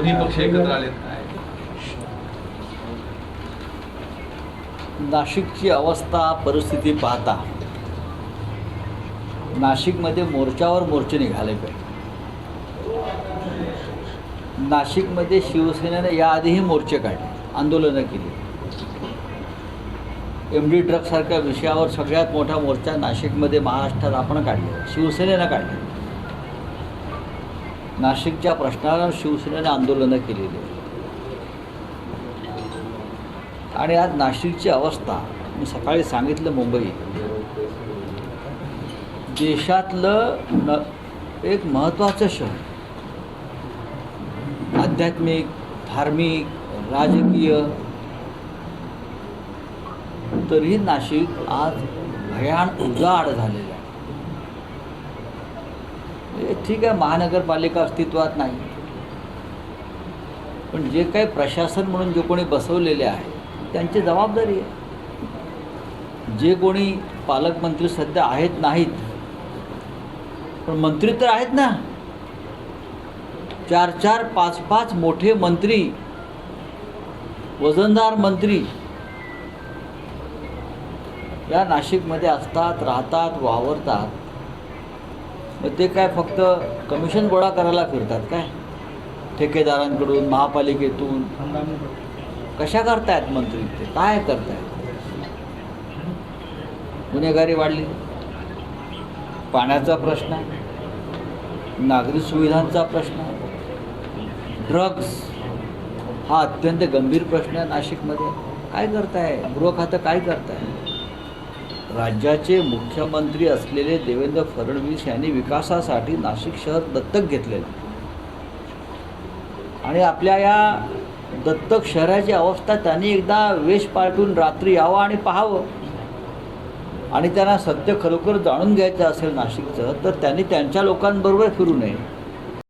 दोन्ही पक्ष एकत्र आलेत काय? नाशिकची अवस्था परिस्थिती पाहता नाशिकमध्ये मोर्चावर मोर्चे निघाले पाहिजे. नाशिकमध्ये शिवसेनेने याआधीही मोर्चे काढले, आंदोलनं केली. MD ट्रकसारख्या विषयावर सगळ्यात मोठा मोर्चा नाशिकमध्ये महाराष्ट्रात आपण काढला, शिवसेनेनं काढला. नाशिकच्या प्रश्नावर शिवसेनेनं आंदोलनं केलेली आहेत. आणि आज नाशिकची अवस्था मी सकाळी सांगितलं, मुंबईत देशातलं एक महत्त्वाचं शहर, आध्यात्मिक, धार्मिक, राजकीय, तरीही नाशिक आज भयान उजाड झालेलं आहे. ठीक आहे, महानगरपालिका अस्तित्वात नाही, पण जे काही प्रशासन म्हणून जे कोणी बसवलेले आहे त्यांची जबाबदारी आहे. जे कोणी पालकमंत्री सध्या आहेत नाहीत, पण मंत्री तर आहेत ना. 4-4, 5-5 मोठे मंत्री, वजनदार मंत्री या नाशिकमध्ये असतात, राहतात, वावरतात. मग ते काय फक्त कमिशन गोळा करायला फिरतात काय? ठेकेदारांकडून, महापालिकेतून कशा करतायत मंत्री? ते काय करतायत? गुन्हेगारी वाढली, पाण्याचा प्रश्न आहे, नागरी सुविधांचा प्रश्न आहे, ड्रग्स हा अत्यंत गंभीर प्रश्न आहे नाशिकमध्ये. काय करताय गृह खातं? काय करताय? राज्याचे मुख्यमंत्री असलेले देवेंद्र फडणवीस यांनी विकासासाठी नाशिक शहर दत्तक घेतलेलं आणि आपल्या या दत्तक शहराची अवस्था त्यांनी एकदा वेश पालटून रात्री यावं आणि पाहावं. आणि त्यांना सत्य खरोखर जाणून घ्यायचं असेल नाशिकचं, तर त्यांनी त्यांच्या लोकांबरोबर फिरू नये.